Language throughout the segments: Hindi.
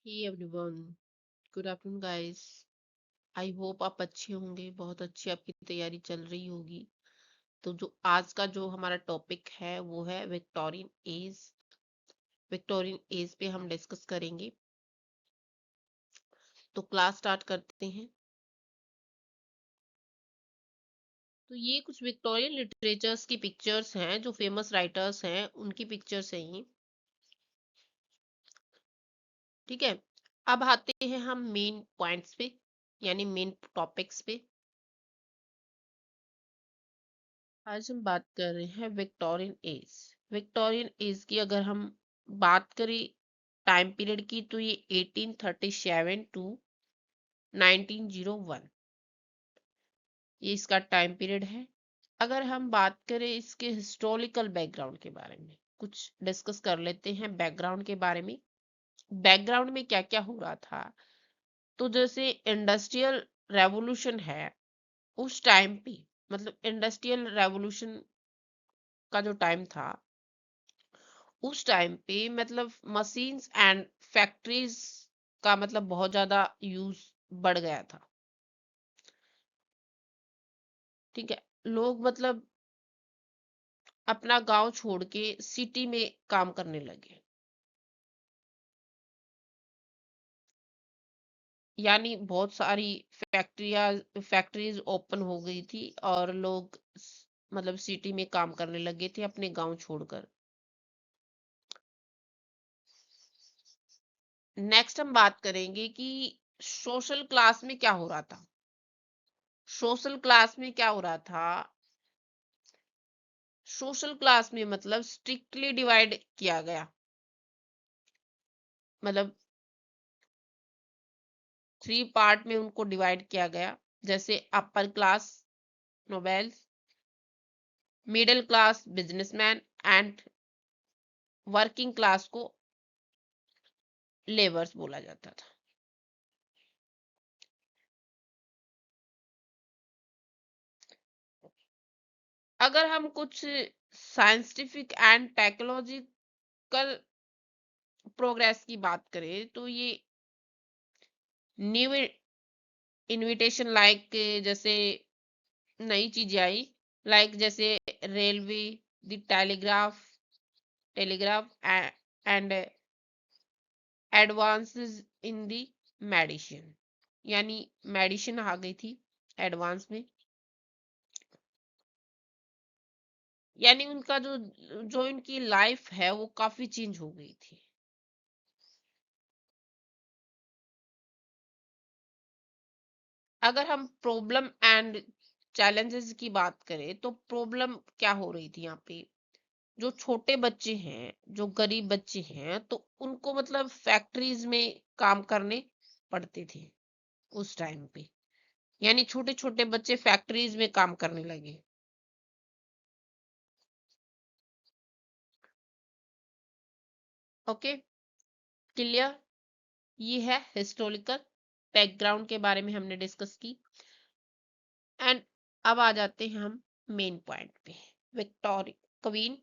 Hey everyone, good afternoon guys. I hope आप अच्छे होंगे, बहुत अच्छी आपकी तैयारी चल रही होगी। तो जो आज का जो हमारा टॉपिक है वो है विक्टोरियन एज। विक्टोरियन एज पे हम डिस्कस करेंगे। तो क्लास स्टार्ट करते हैं। तो ये कुछ विक्टोरियन लिटरेचर्स की पिक्चर्स हैं, जो फेमस राइटर्स हैं उनकी पिक्चर्स हैं ये। ठीक है, अब आते हैं हम मेन पॉइंट्स पे, यानी मेन टॉपिक्स पे। आज हम बात कर रहे हैं विक्टोरियन एज। विक्टोरियन एज की अगर हम बात करें टाइम पीरियड की, तो ये 1837 टू 1901 ये इसका टाइम पीरियड है। अगर हम बात करें इसके हिस्टोरिकल बैकग्राउंड के बारे में, कुछ डिस्कस कर लेते हैं बैकग्राउंड के बारे में। बैकग्राउंड में क्या क्या हो रहा था, तो जैसे इंडस्ट्रियल रेवोल्यूशन है उस टाइम पे, मतलब इंडस्ट्रियल रेवोल्यूशन का जो टाइम था उस टाइम पे, मतलब मशीन्स एंड फैक्ट्रीज का मतलब बहुत ज्यादा यूज बढ़ गया था। ठीक है, लोग मतलब अपना गांव छोड़ के सिटी में काम करने लगे, यानी बहुत सारी फैक्ट्रीज ओपन हो गई थी और लोग मतलब सिटी में काम करने लगे थे अपने गांव छोड़कर। नेक्स्ट हम बात करेंगे कि सोशल क्लास में क्या हो रहा था। सोशल क्लास में क्या हो रहा था, सोशल क्लास में मतलब स्ट्रिक्टली डिवाइड किया गया, मतलब 3 पार्ट में उनको डिवाइड किया गया। जैसे upper class nobles, middle class businessman and working class को लेबर्स बोला जाता था। अगर हम कुछ साइंटिफिक एंड टेक्नोलॉजिकल प्रोग्रेस की बात करें, तो ये न्यू इन्विटेशन लाइक, जैसे नई चीजें आई, लाइक जैसे railway, the telegraph and advances in the medicine, यानी मेडिसिन आ गई थी एडवांस में। यानी उनका जो जो इनकी लाइफ है वो काफी चेंज हो गई थी। अगर हम प्रॉब्लम एंड चैलेंजेस की बात करें, तो प्रॉब्लम क्या हो रही थी यहाँ पे, जो छोटे बच्चे हैं, जो गरीब बच्चे हैं, तो उनको मतलब फैक्ट्रीज में काम करने पड़ते थे उस टाइम पे। यानी छोटे छोटे बच्चे फैक्ट्रीज में काम करने लगे। Okay, clear. ये है हिस्टोरिकल बैकग्राउंड के बारे में हमने डिस्कस की। एंड अब आ जाते हैं हम मेन पॉइंट पे। Victoria queen,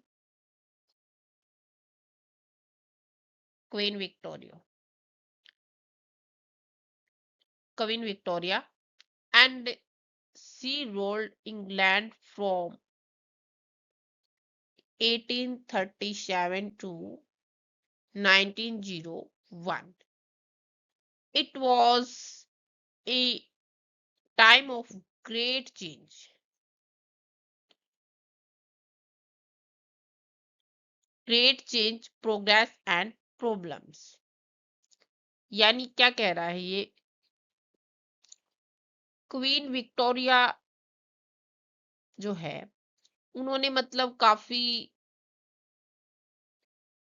queen Victoria, queen Victoria and she ruled England from 1837 to 1901. It was a time of great change, progress and problems। यानी क्या कह रहा है ये, क्वीन विक्टोरिया जो है उन्होंने मतलब काफी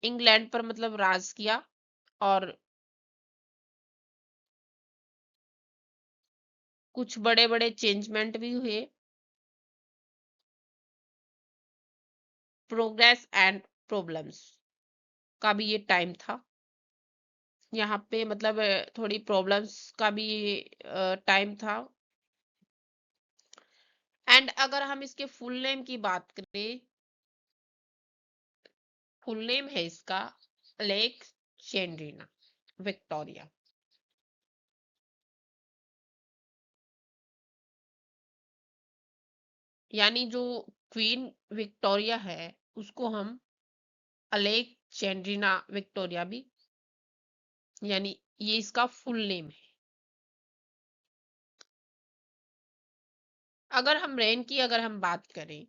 इंग्लैंड पर मतलब राज किया, और कुछ बड़े बड़े चेंजमेंट भी हुए। प्रोग्रेस एंड प्रॉब्लम्स का भी ये टाइम था। यहाँ पे मतलब थोड़ी प्रॉब्लम्स का भी टाइम था। एंड अगर हम इसके फुल नेम की बात करें, फुल नेम है इसका अलेक्जेंड्रिना। विक्टोरिया। यानी जो क्वीन विक्टोरिया है उसको हम अलेक्जेंड्रिना विक्टोरिया भी, यानी ये इसका फुल नेम है। अगर हम रेन की अगर हम बात करें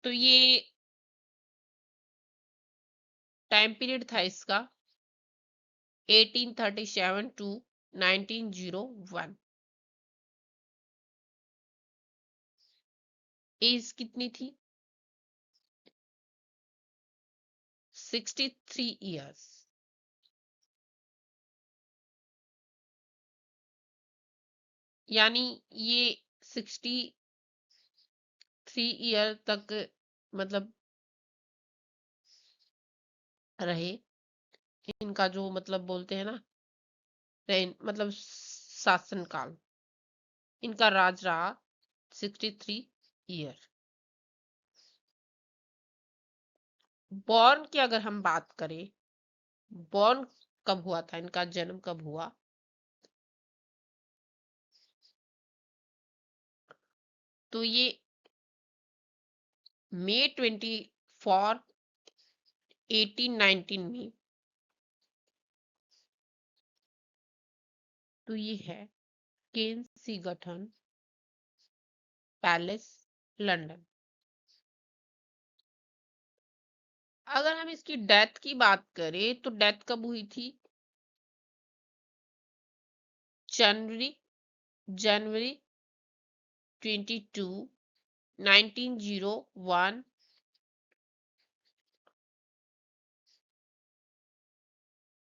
तो ये टाइम पीरियड था इसका 1837 टू 1901। एज कितनी थी? 63 इयर्स। यानी ये 63 ईयर तक मतलब रहे। इनका जो मतलब बोलते हैं ना रेन मतलब शासन काल, इनका राज रहा 63 ईयर। बॉर्न की अगर हम बात करें, बॉर्न कब हुआ था, इनका जन्म कब हुआ, तो ये मई 24 1819 में। तो ये है केंसीगठन पैलेस, लंदन। अगर हम इसकी डेथ की बात करें तो डेथ कब हुई थी? जनवरी जनवरी 22 1901।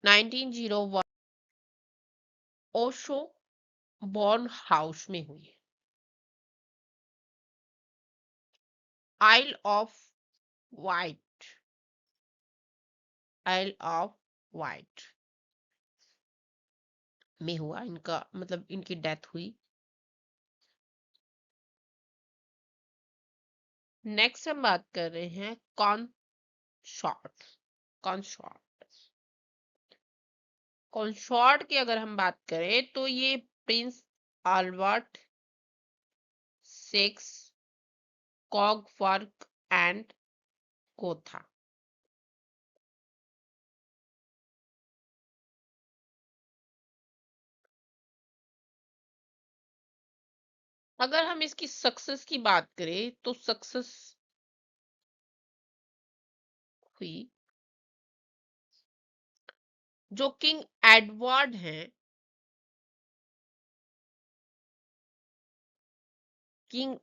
1901 ओशो बॉर्न हाउस में हुई है। Isle of Wight, isle of Wight में हुआ इनका मतलब इनकी डेथ हुई। नेक्स्ट हम बात कर रहे हैं कॉन्सॉर्ट। कॉन्सॉर्ट कॉन्सॉर्ट की अगर हम बात करें तो ये प्रिंस अल्बर्ट, सेक्स, कॉगवर्क एंड को था। अगर हम इसकी सक्सेस की बात करें तो सक्सेस हुई जो किंग एडवर्ड हैं, किंग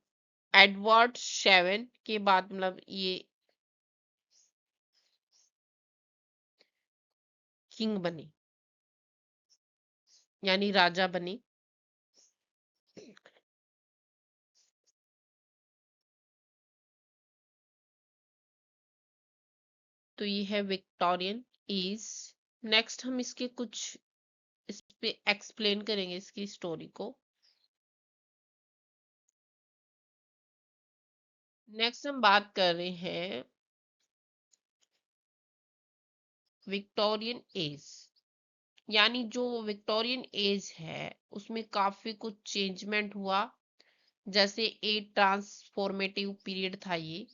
एडवर्ड 7 के बाद मतलब ये किंग बने, यानी राजा बने। तो ये है विक्टोरियन एज। नेक्स्ट हम इसके कुछ इस पे एक्सप्लेन करेंगे इसकी स्टोरी को। नेक्स्ट हम बात कर रहे हैं विक्टोरियन एज। यानी जो विक्टोरियन एज है उसमें काफी कुछ चेंजमेंट हुआ। जैसे एक ट्रांसफॉर्मेटिव पीरियड था ये।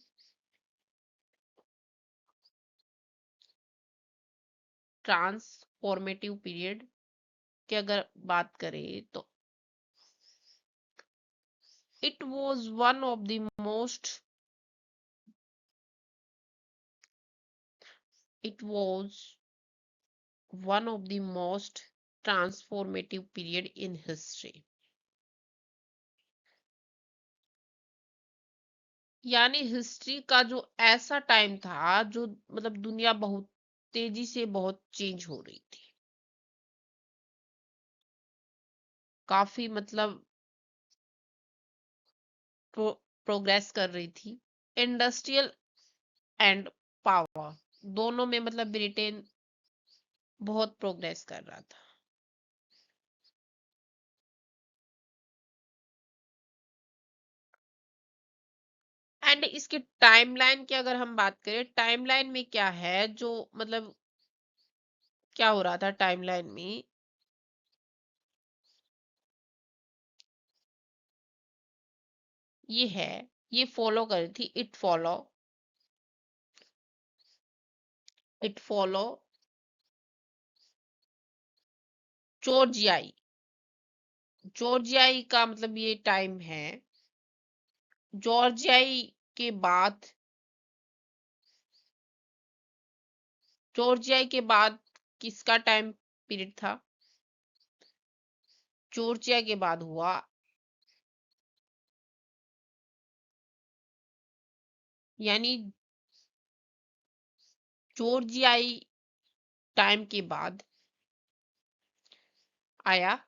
ट्रांसफॉर्मेटिव पीरियड की अगर बात करें तो it was one of the most it was one of the most transformative period in history। यानी हिस्ट्री का जो ऐसा टाइम था जो मतलब दुनिया बहुत तेजी से बहुत चेंज हो रही थी, काफी मतलब प्रोग्रेस कर रही थी। इंडस्ट्रियल एंड पावर दोनों में मतलब ब्रिटेन बहुत प्रोग्रेस कर रहा था। एंड इसकी टाइमलाइन की अगर हम बात करें, टाइमलाइन में क्या है जो मतलब क्या हो रहा था टाइमलाइन में, ये है, ये फॉलो कर रही थी, इट फॉलो जॉर्जियाई। जॉर्जियाई का मतलब ये टाइम है, जॉर्जियाई के बाद, जॉर्जियाई के बाद किसका टाइम पीरियड था, जॉर्जिया के बाद हुआ यानी जॉर्जियाई टाइम के बाद आया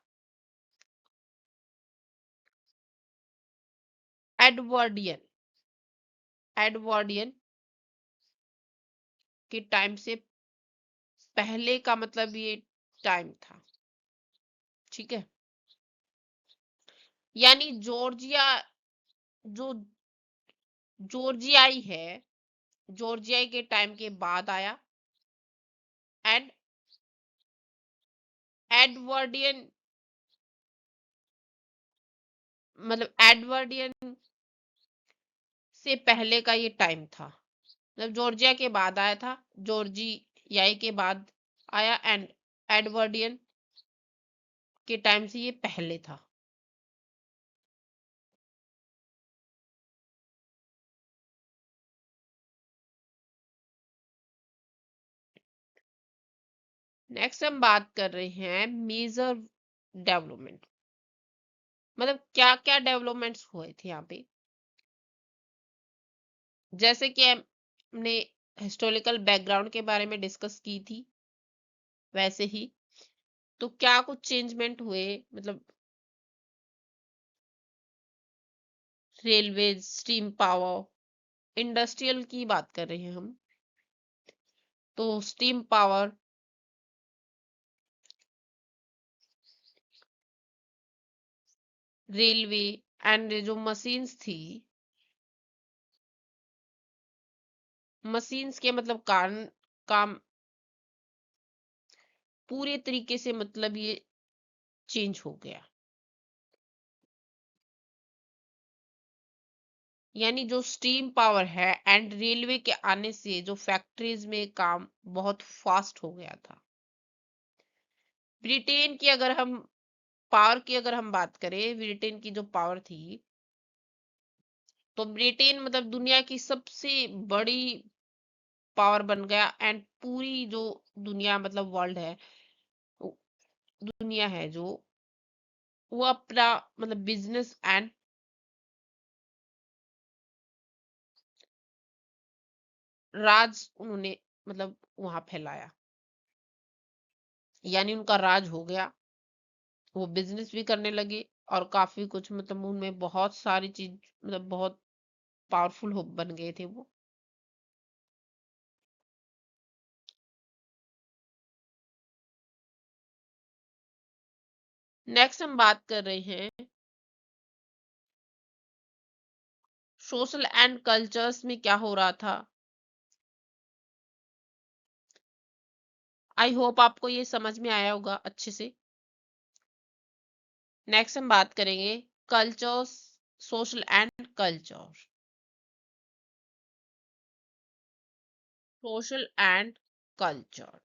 एडवर्डियन। एडवर्डियन के टाइम से पहले का मतलब ये टाइम था, ठीक है। यानी जॉर्जिया, जो जॉर्जियाई है, जॉर्जियाई के टाइम के बाद आया एंड एडवर्डियन, मतलब एडवर्डियन से पहले का ये टाइम था, मतलब जॉर्जिया के बाद आया था, जॉर्जियाई के बाद आया एंड एडवर्डियन के टाइम से ये पहले था। नेक्स्ट हम बात कर रहे हैं मेजर डेवलपमेंट, मतलब क्या क्या डेवलपमेंट्स हुए थे यहाँ पे। जैसे कि हमने हिस्टोरिकल बैकग्राउंड के बारे में डिस्कस की थी, वैसे ही तो क्या कुछ चेंजमेंट हुए, मतलब रेलवे, स्टीम पावर, इंडस्ट्रियल की बात कर रहे हैं हम, तो स्टीम पावर, रेलवे एंड जो मशीन्स थी, मशीन्स के मतलब कारण काम पूरे तरीके से मतलब ये चेंज हो गया। यानी जो स्टीम पावर है एंड रेलवे के आने से जो फैक्ट्रीज में काम बहुत फास्ट हो गया था। ब्रिटेन की अगर हम पावर की अगर हम बात करें, ब्रिटेन की जो पावर थी, तो ब्रिटेन मतलब दुनिया की सबसे बड़ी पावर बन गया एंड पूरी जो दुनिया मतलब वर्ल्ड है, दुनिया है जो, वो अपना मतलब बिजनेस एंड राज उन्होंने मतलब वहां फैलाया, यानी उनका राज हो गया, वो बिजनेस भी करने लगे और काफी कुछ मतलब उनमें बहुत सारी चीज मतलब बहुत पावरफुल हो बन गए थे वो। नेक्स्ट हम बात कर रहे हैं सोशल एंड कल्चर्स में क्या हो रहा था। आई होप आपको ये समझ में आया होगा अच्छे से। नेक्स्ट हम बात करेंगे cultures, social and culture, social and culture,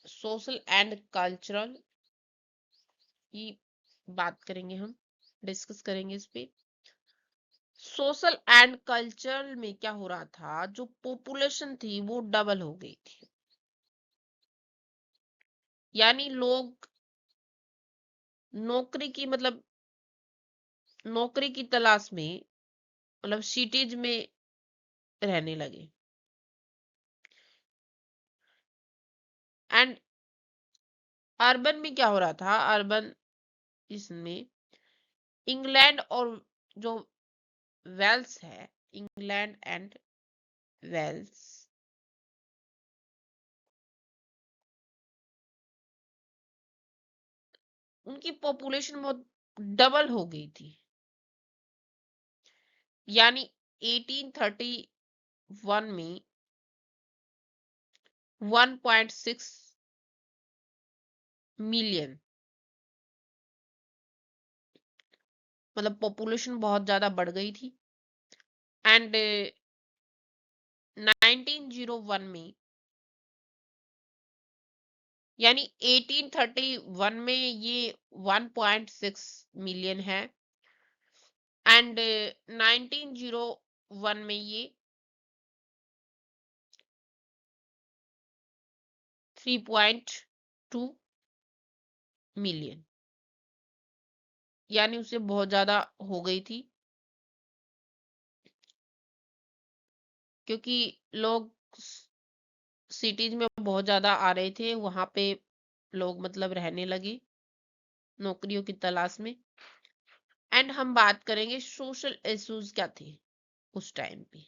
social and cultural की बात करेंगे हम, डिस्कस करेंगे इस पे। सोशल एंड कल्चर में क्या हो रहा था, जो पॉपुलेशन थी वो डबल हो गई थी, यानी लोग नौकरी की मतलब नौकरी की तलाश में मतलब सिटीज में रहने लगे एंड अर्बन में क्या हो रहा था, अर्बन इसमें इंग्लैंड और जो वेल्स है, इंग्लैंड एंड वेल्स, उनकी पॉपुलेशन बहुत डबल हो गई थी, यानी 1831 में 1.6 मिलियन, मतलब पॉपुलेशन बहुत ज्यादा बढ़ गई थी। एंड 1901 में, यानी 1831 में ये 1.6 मिलियन है, एंड 1901 में ये 3.2 मिलियन, यानी उससे बहुत ज्यादा हो गई थी, क्योंकि लोग सिटीज में बहुत ज्यादा आ रहे थे, वहां पे लोग मतलब रहने लगे नौकरियों की तलाश में। एंड हम बात करेंगे सोशल इश्यूज क्या थे उस टाइम पे।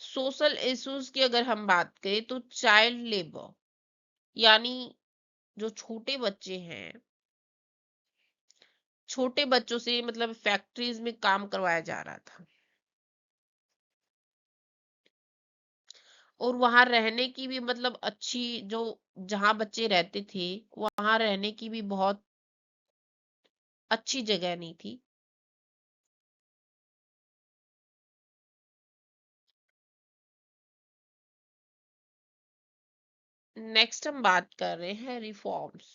सोशल इश्यूज की अगर हम बात करें तो चाइल्ड लेबर, यानी जो छोटे बच्चे हैं, छोटे बच्चों से मतलब फैक्ट्रीज में काम करवाया जा रहा था, और वहां रहने की भी मतलब अच्छी, जो जहां बच्चे रहते थे वहां रहने की भी बहुत अच्छी जगह नहीं थी। नेक्स्ट हम बात कर रहे हैं रिफॉर्म्स।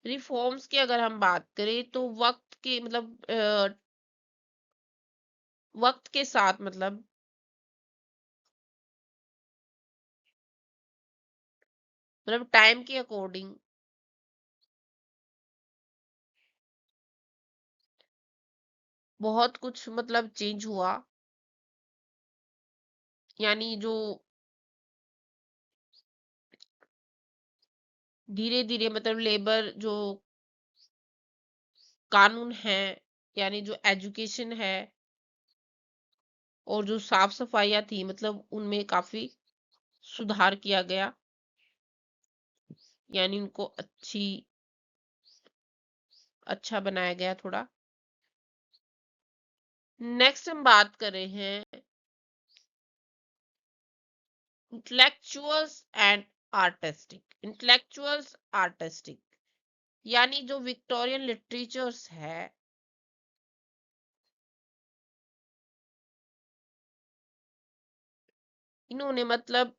रिफॉर्म्स की अगर हम बात करें तो वक्त के मतलब वक्त के साथ मतलब टाइम के अकॉर्डिंग बहुत कुछ मतलब चेंज हुआ, यानी जो धीरे धीरे मतलब लेबर जो कानून है, यानी जो एजुकेशन है और जो साफ सफाइयाँ थी मतलब उनमें काफी सुधार किया गया, यानी उनको अच्छा बनाया गया थोड़ा। नेक्स्ट हम बात कर रहे हैं intellectuals and artistic. Intellectuals artistic, यानी जो विक्टोरियन लिटरेचर्स है, इन्होंने मतलब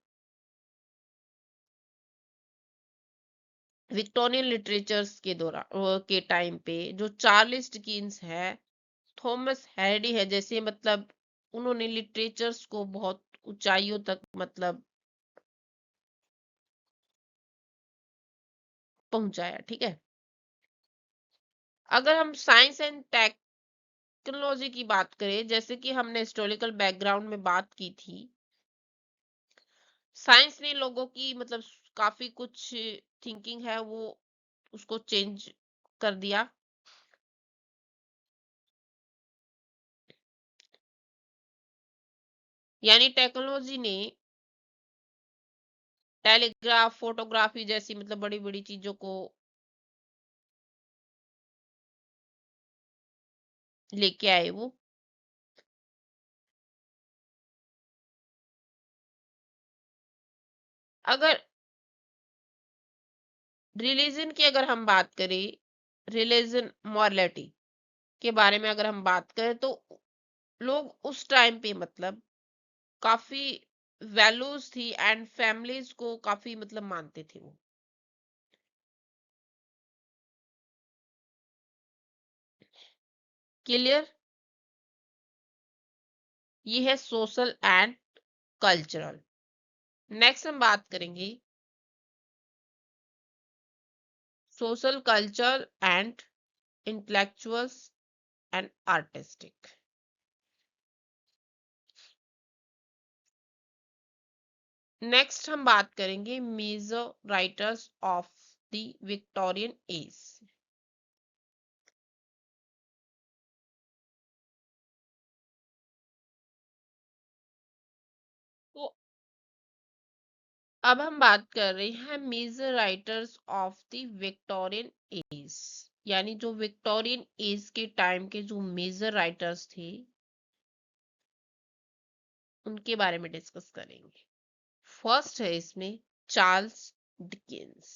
विक्टोरियन लिटरेचर्स के दौरान के टाइम पे जो चार्ल्स डिकेंस है, थॉमस हैडी है, जैसे मतलब उन्होंने लिटरेचर्स को बहुत ऊंचाइयों तक मतलब पहुंचाया। ठीक है, अगर हम साइंस एंड टेक्नोलॉजी की बात करें, जैसे कि हमने हिस्टोरिकल बैकग्राउंड में बात की थी, साइंस ने लोगों की मतलब काफी कुछ थिंकिंग है वो उसको चेंज कर दिया। यानी टेक्नोलॉजी ने टेलीग्राफ, फोटोग्राफी जैसी मतलब बड़ी बड़ी चीजों को लेके आए वो। अगर रिलीजन की अगर हम बात करें, रिलीजन मॉरलिटी के बारे में अगर हम बात करें, तो लोग उस टाइम पे मतलब काफी वैल्यूज थी एंड फैमिलीज को काफी मतलब मानते थे वो। क्लियर, ये है सोशल एंड कल्चरल। नेक्स्ट हम बात करेंगे social, culture and intellectuals and artistic. Next हम बात करेंगे major writers of the Victorian age. तो अब हम बात कर रहे हैं major writers of the Victorian age, यानी जो विक्टोरियन एज के टाइम के जो मेजर राइटर्स थे उनके बारे में डिस्कस करेंगे। फर्स्ट है इसमें चार्ल्स डिकेंस।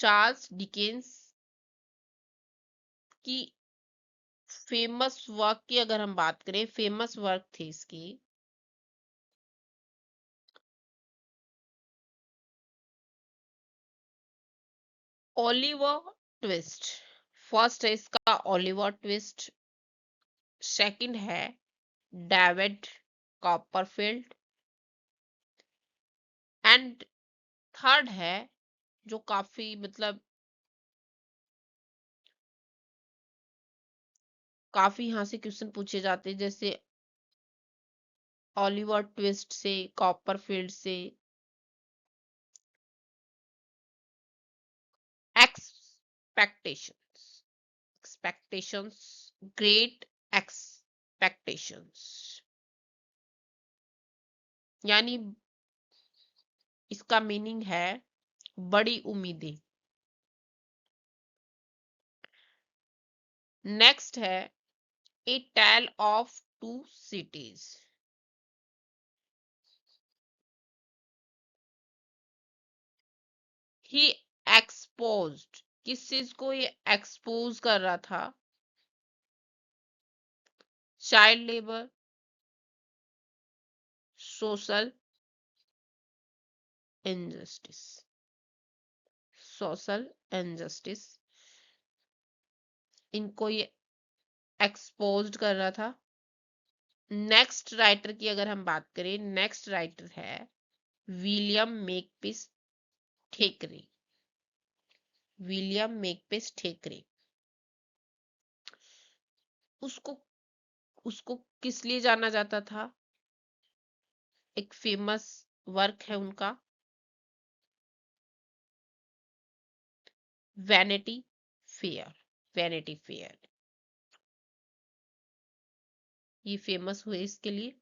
चार्ल्स डिकेंस की फेमस वर्क की अगर हम बात करें, फेमस वर्क थी इसकी ओलिवर ट्विस्ट। फर्स्ट है इसका ओलिवर ट्विस्ट, सेकंड है डेविड कॉपरफील्ड, एंड थर्ड है जो काफी मतलब काफी यहाँ से क्वेश्चन पूछे जाते हैं, जैसे ओलिवर ट्विस्ट से, कॉपरफील्ड से, एक्सपेक्टेशंस, एक्सपेक्टेशंस, ग्रेट एक्सपेक्टेशंस, यानी इसका मीनिंग है बड़ी उम्मीदें। नेक्स्ट है a tale of two cities. He exposed, किस चीज को ये एक्सपोज कर रहा था? Child labour, social injustice, social injustice, इनको ये एक्सपोज्ड कर रहा था। नेक्स्ट राइटर की अगर हम बात करें, नेक्स्ट राइटर है विलियम मेकपिस ठेकरे। विलियम मेकपिस ठेकरे, उसको उसको किस लिए जाना जाता था? एक फेमस वर्क है उनका वैनिटी फेयर। वैनिटी फेयर ये फेमस हुए इसके लिए।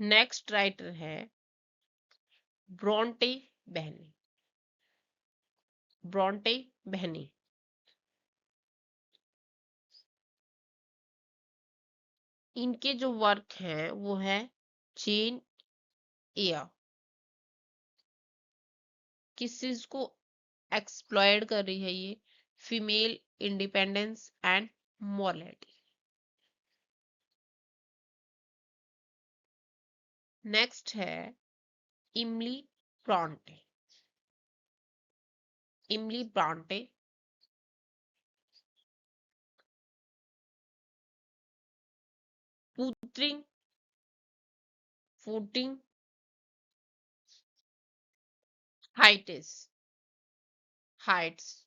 नेक्स्ट राइटर है ब्रोंटे बहनी। ब्रोंटे बहनी, इनके जो वर्क हैं वो है जेन एयर। किस चीज को एक्सप्लॉयड कर रही है ये? Female independence and morality. Next है Emily Bronte. Emily Bronte wuthering footing heights heights,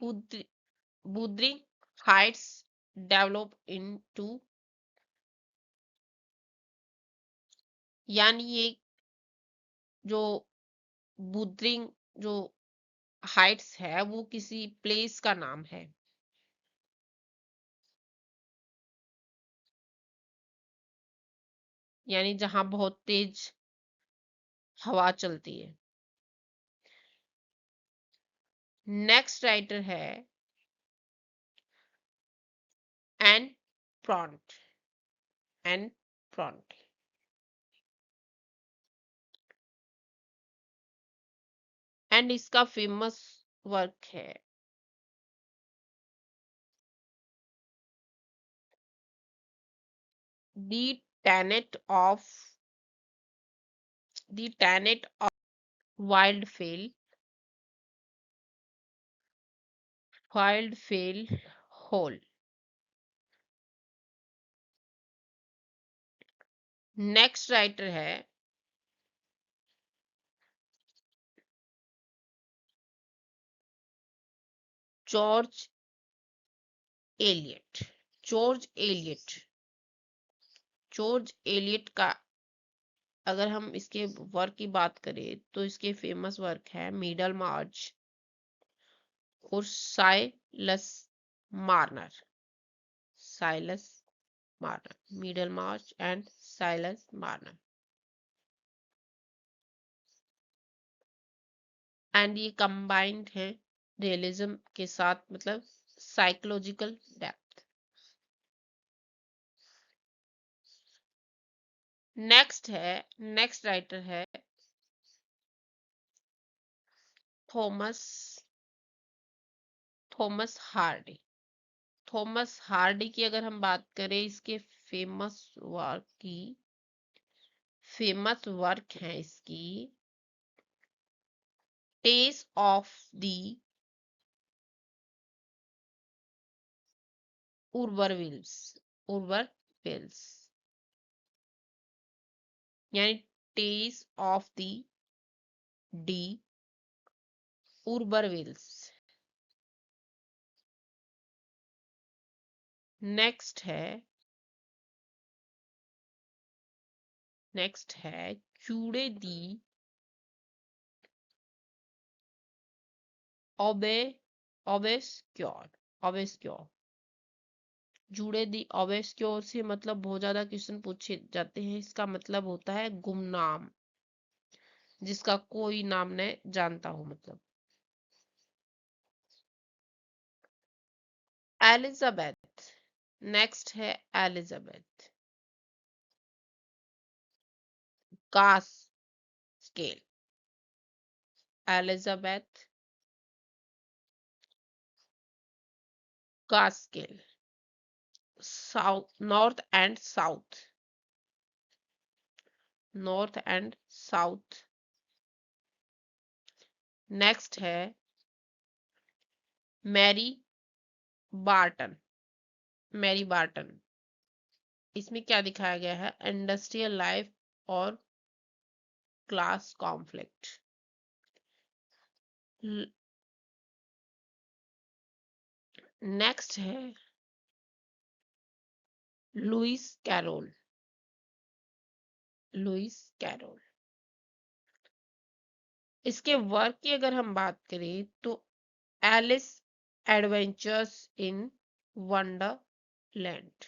wuthering heights develop into, यानी ये जो बुद्रिंग जो हाइट्स है वो किसी प्लेस का नाम है, यानी जहां बहुत तेज हवा चलती है। नेक्स्ट राइटर है Anne Bronte. Anne Bronte, and इसका फेमस वर्क है the tenant of the tenant of Wildfell hall. Next writer है George Eliot. George Eliot, George Eliot का अगर हम इसके वर्क की बात करें तो इसके फेमस वर्क है मिडल मार्च और Silas Marner. Silas Marner, middle March and Silas Marner. And ये कंबाइंड है रियलिज्म के साथ, मतलब साइकोलॉजिकल डेप्थ। नेक्स्ट राइटर है Thomas Thomas Hardy. Thomas Hardy की अगर हम बात करें, इसके फेमस वर्क है इसकी Tess of the Urbervilles, यानी Tess of the Urbervilles. Next है चूड़े दी ओबेस्क्योर। जूड़े दी ओबेस्क्योर से मतलब बहुत ज्यादा क्वेश्चन पूछे जाते हैं। इसका मतलब होता है गुमनाम, जिसका कोई नाम नहीं जानता हो, मतलब। एलिजाबेथ। नेक्स्ट है Elizabeth Gaskell. Elizabeth Gaskell, North and South. Next है मैरी बार्टन। इसमें क्या दिखाया गया है? इंडस्ट्रियल लाइफ और क्लास कॉन्फ्लिक्ट। नेक्स्ट है लुइस कैरोल। इसके वर्क की अगर हम बात करें तो एलिस एडवेंचर्स इन वंडरलैंड,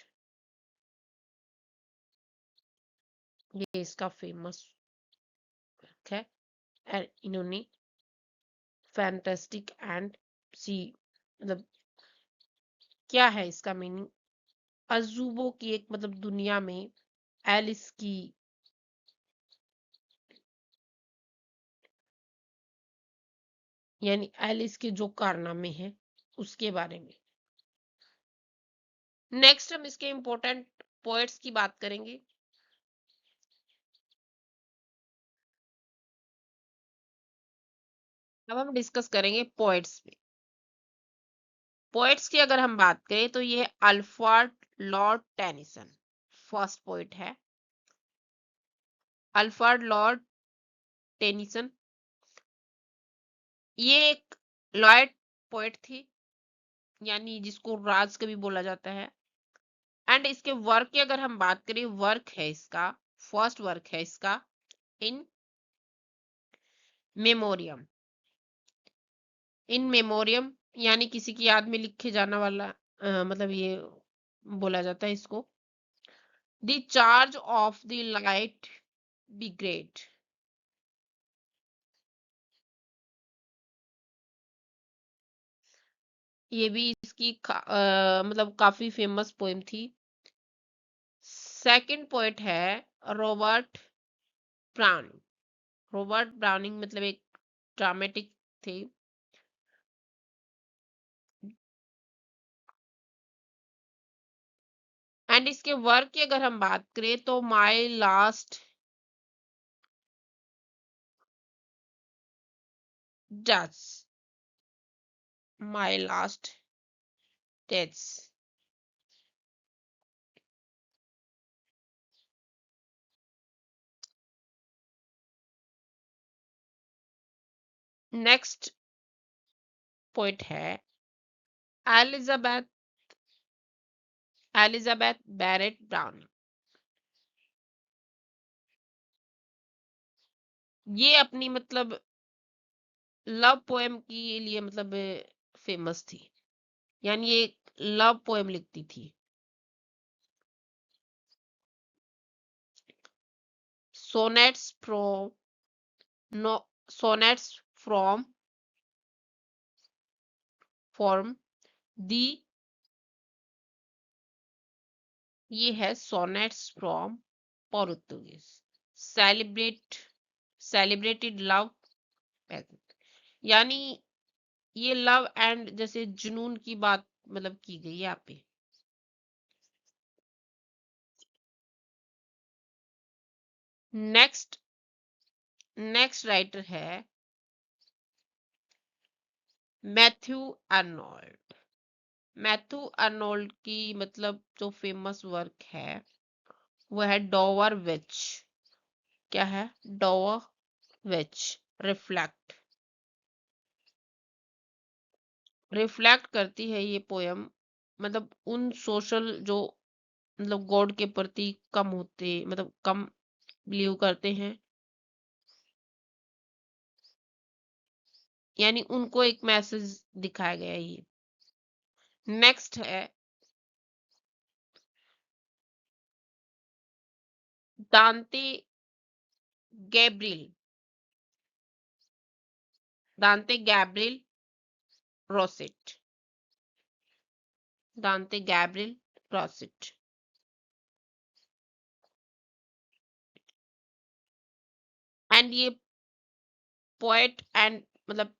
ये इसका फेमस वर्क है। इन्होंने फैंटास्टिक एंड सी, मतलब क्या है इसका मीनिंग? अजूबों की एक मतलब दुनिया में एलिस की यानी एलिस के जो कारनामे हैं उसके बारे में। नेक्स्ट हम इसके इंपॉर्टेंट पोएट्स की बात करेंगे। अब हम डिस्कस करेंगे पोएट्स में। पोएट्स की अगर हम बात करें तो ये है Alfred Lord Tennyson, first poet है अल्फ्रेड लॉर्ड टेनिसन। ये एक लॉयड पोएट थी, यानी जिसको राज कवि बोला जाता है। एंड इसके वर्क की अगर हम बात करें, फर्स्ट वर्क है इसका इन मेमोरियम। यानी किसी की याद में लिखे जाने वाला, मतलब ये बोला जाता है इसको। The charge of the light be great, ये भी इसकी मतलब काफी फेमस पोएम थी। सेकंड पोएट है रॉबर्ट ब्राउनिंग। मतलब एक ड्रामेटिक थे। एंड इसके वर्क की अगर हम बात करें तो my last duchess my last dates. Next poet है एलिजाबेथ बैरेट ब्राउनिंग। ये अपनी मतलब लव पोएम के लिए मतलब फेमस थी, यानी ये लव पोएम लिखती थी। Sonnets from no sonnets from form the, ये है sonnets from Portuguese, celebrated love, यानी ये लव एंड जैसे जुनून की बात मतलब की गई है यहाँ पे। नेक्स्ट नेक्स्ट राइटर है मैथ्यू अर्नोल्ड। मैथ्यू अर्नोल्ड की मतलब जो फेमस वर्क है वो है डॉवर विच। क्या है? डॉवर विच रिफ्लेक्ट रिफ्लेक्ट करती है ये पोयम, मतलब उन सोशल जो मतलब गॉड के प्रति कम होते मतलब कम बिलीव करते हैं, यानी उनको एक मैसेज दिखाया गया है ये। नेक्स्ट है दांते गैब्रियल, दांते गैब्रियल रोसेट, दांते गैब्रियल रोसेट। एंड ये पोएट एंड मतलब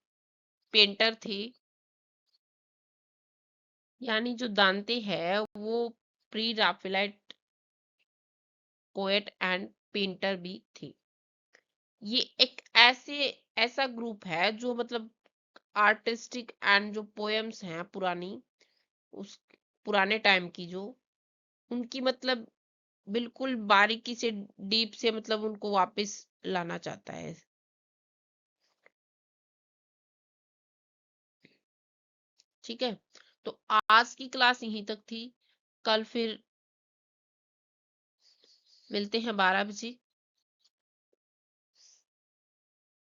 पेंटर थे, यानी जो दांते है वो pre Raphaelite poet and painter भी थे। ये एक ऐसा ग्रुप है जो मतलब आर्टिस्टिक एंड जो पोएम्स हैं पुरानी, उस पुराने टाइम की जो उनकी मतलब बिल्कुल बारीकी से डीप से मतलब उनको वापस लाना चाहता है। ठीक है, तो आज की क्लास यहीं तक थी। कल फिर मिलते हैं 12 बजे।